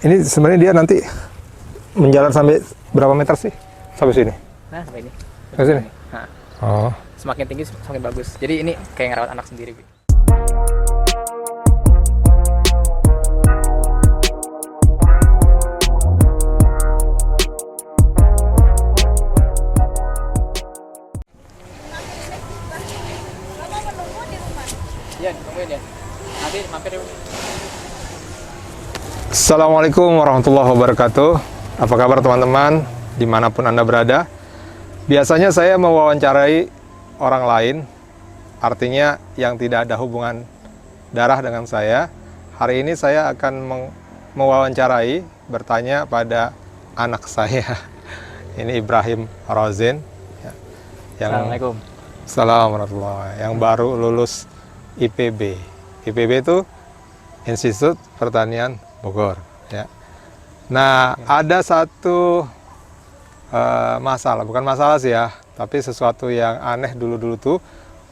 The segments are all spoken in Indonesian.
Ini sebenarnya dia nanti menjalar sampai berapa meter sih? Sampai sini? Nah, sampai ini. Sampai sini? Nah, Oh. semakin tinggi semakin bagus. Jadi ini kayak ngerawat anak sendiri, Bi. Iya, tungguin ya. Nanti mampir yuk. Assalamualaikum warahmatullahi wabarakatuh. Apa kabar teman-teman dimanapun Anda berada? Biasanya saya mewawancarai orang lain, artinya yang tidak ada hubungan darah dengan saya. Hari ini saya akan mewawancarai, bertanya pada anak saya. Ini Ibrahim Rozin, Assalamualaikum. Assalamualaikum warahmatullahi wabarakatuh. Yang baru lulus IPB. IPB itu Institut Pertanian Bogor. Ya. Nah, ada satu masalah, bukan masalah sih ya, tapi sesuatu yang aneh dulu-dulu tuh,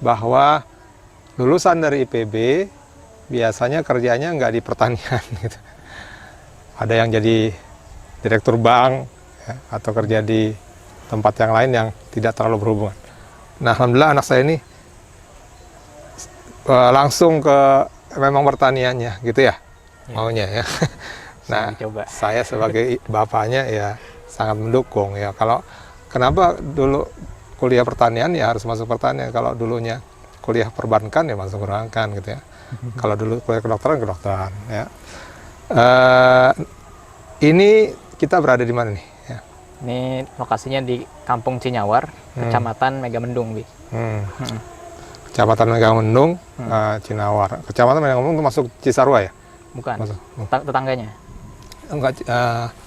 bahwa lulusan dari IPB biasanya kerjanya nggak di pertanian gitu. Ada yang jadi direktur bank ya, atau kerja di tempat yang lain yang tidak terlalu berhubungan. Nah, alhamdulillah anak saya ini langsung ke memang pertaniannya gitu ya, maunya ya. Nah, saya sebagai bapaknya ya sangat mendukung ya. Kalau kenapa dulu kuliah pertanian ya harus masuk pertanian, kalau dulunya kuliah perbankan ya masuk perbankan gitu ya. Kalau dulu kuliah kedokteran ya. Ini kita berada di mana nih ya? Ini lokasinya di Kampung Cinyawar, Kecamatan Megamendung, Bi. Kecamatan Megamendung, Cinawar. Kecamatan Megamendung itu masuk Cisarua ya? Bukan, Masuk. tetangganya. Enggak,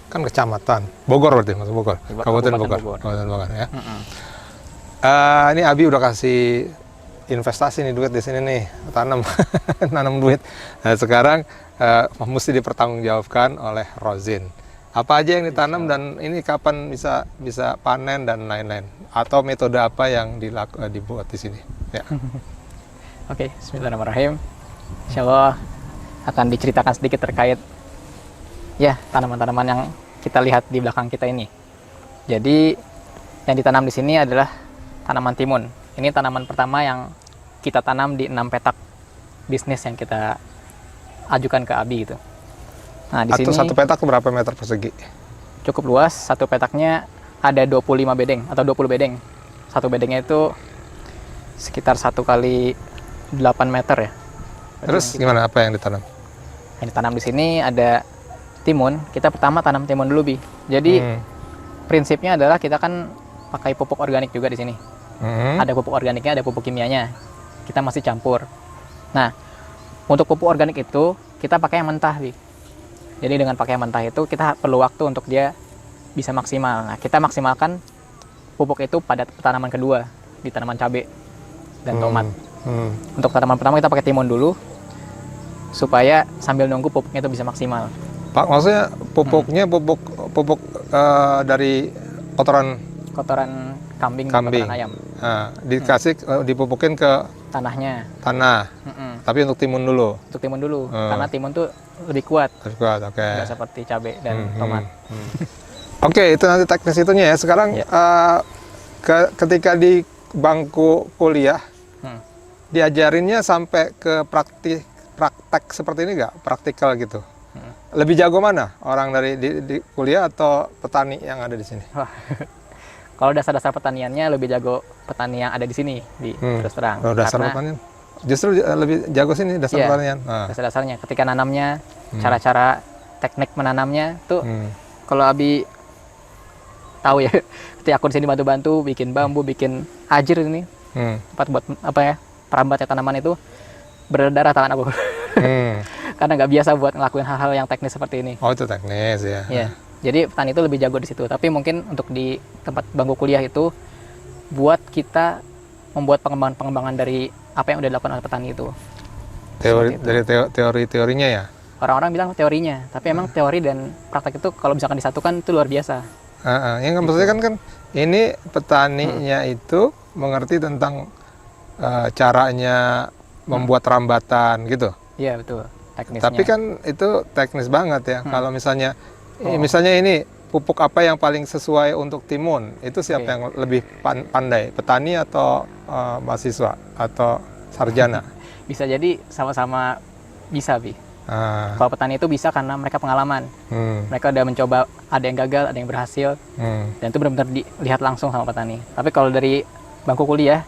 kan kecamatan Bogor, berarti masuk Bogor, Kabupaten Bogor. Kabupaten Bogor ya. Ini Abi udah kasih investasi nih, duit di sini nih, tanam nanam duit. Nah, sekarang mesti dipertanggungjawabkan oleh Rozin. Apa aja yang ditanam dan ini kapan bisa panen dan lain-lain, atau metode apa yang dibuat di sini ya. Oke, bismillahirrahmanirrahim. Insyaallah akan diceritakan sedikit terkait ya tanaman-tanaman yang kita lihat di belakang kita ini. Jadi yang ditanam di sini adalah tanaman timun. Ini tanaman pertama yang kita tanam di 6 petak bisnis yang kita ajukan ke Abi gitu. Nah, di sini Satu petak berapa meter persegi? cukup luas. Satu petaknya ada 25 bedeng atau 20 bedeng. Satu bedengnya itu sekitar 1 kali 8 meter ya. Terus gimana, apa yang ditanam? Yang ditanam di sini ada timun. Kita pertama tanam timun dulu, Bi. Jadi prinsipnya adalah kita kan pakai pupuk organik juga di sini. Ada pupuk organiknya, ada pupuk kimianya. Kita masih campur. Nah, untuk pupuk organik itu kita pakai yang mentah, Bi. Jadi dengan pakai yang mentah itu kita perlu waktu untuk dia bisa maksimal. Nah, kita maksimalkan pupuk itu pada tanaman kedua, di tanaman cabai dan tomat. Untuk tanaman pertama kita pakai timun dulu, supaya sambil nunggu pupuknya itu bisa maksimal. Pak, maksudnya pupuknya pupuk dari kotoran kambing. Kotoran ayam. Nah, dipupukin ke Tanah. Tapi untuk timun dulu. Untuk timun dulu, karena timun tuh lebih kuat. Lebih kuat, oke. Nggak seperti cabai dan tomat. Oke, itu nanti teknis itunya ya. Sekarang ketika di bangku kuliah, diajarinnya sampai ke praktek seperti ini nggak? Praktikal gitu. Lebih jago mana? Orang dari di kuliah atau petani yang ada di sini? Wah. Kalau dasar-dasar pertaniannya lebih jago petani yang ada di sini, di terus terang. Oh, dasar pertanian? Justru lebih jago sini dasar pertanian. Dasar-dasarnya ketika nanamnya, cara-cara teknik menanamnya tuh kalau Abi tahu ya, ketika aku di sini bantu-bantu bikin bambu, bikin ajir ini, tempat buat perambatnya tanaman itu berdarah tangan aku. Karena nggak biasa buat ngelakuin hal-hal yang teknis seperti ini. Oh, itu teknis ya. Iya. Jadi petani itu lebih jago di situ. Tapi mungkin untuk di tempat bangku kuliah itu buat kita membuat pengembangan dari apa yang udah dilakukan oleh petani itu. Teori-teorinya ya. Orang-orang bilang teorinya, tapi emang teori dan praktek itu kalau misalkan disatukan itu luar biasa. Yang maksudnya kan ini petaninya itu mengerti tentang caranya membuat rambatan gitu. Iya, betul. teknisnya. Tapi kan itu teknis banget ya. Kalau misalnya misalnya ini pupuk apa yang paling sesuai untuk timun? Itu siapa yang lebih pandai? Petani atau mahasiswa atau sarjana? Bisa jadi sama-sama bisa, Bi. Ah, Kalau petani itu bisa karena mereka pengalaman. Mereka udah mencoba, ada yang gagal, ada yang berhasil, dan itu benar-benar dilihat langsung sama petani. Tapi kalau dari bangku kuliah,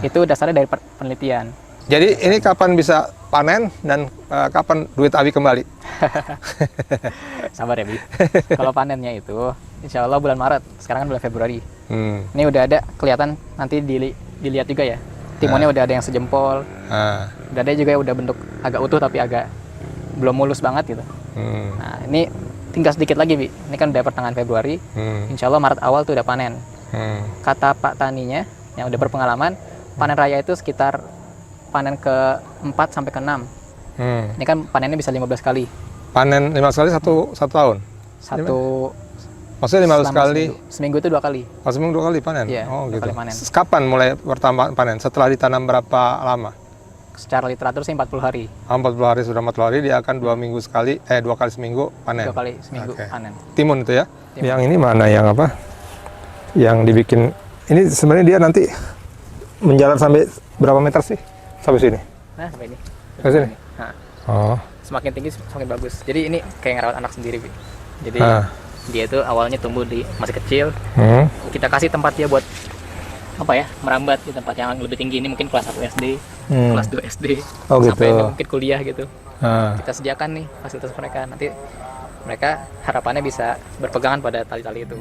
itu dasarnya dari penelitian. Jadi ini kapan bisa panen dan kapan duit Abi kembali? Sabar ya, Bi. Kalau panennya itu, insya Allah bulan Maret. Sekarang kan bulan Februari. Ini udah ada kelihatan, nanti dilihat juga ya. Timunnya udah ada yang sejempol. Udah ada juga udah bentuk agak utuh tapi agak belum mulus banget gitu. Nah, ini tinggal sedikit lagi, Bi. Ini kan udah pertengahan Februari. Insya Allah Maret awal tuh udah panen. Kata Pak Taninya yang udah berpengalaman, panen raya itu sekitar panen ke-4 sampai ke-6. Ini kan panennya bisa 15 kali. Panen 15 kali satu tahun? Maksudnya 15 kali? Seminggu itu 2 kali. Oh, seminggu 2 kali panen? Iya, oh 2 gitu. kali panen. Kapan mulai pertama panen? Setelah ditanam berapa lama? Secara literatur sih 40 hari. 40 hari, sudah 40 hari dia akan 2 minggu sekali, 2 kali seminggu panen? 2 kali seminggu panen. Timun itu ya? Timun. Yang ini mana yang apa? Yang dibikin, ini sebenarnya dia nanti menjalar sampai berapa meter sih? Sampai sini? Nah, sampai ini. Sampai sini? Nah, Oh. semakin tinggi semakin bagus. Jadi ini kayak ngerawat anak sendiri, Bi. Jadi dia itu awalnya tumbuh masih kecil. Kita kasih tempat dia buat apa ya, merambat di tempat yang lebih tinggi. Ini mungkin kelas 1 SD, kelas 2 SD, Oh, sampai gitu. mungkin kuliah gitu. Kita sediakan nih fasilitas mereka. Nanti mereka harapannya bisa berpegangan pada tali-tali itu.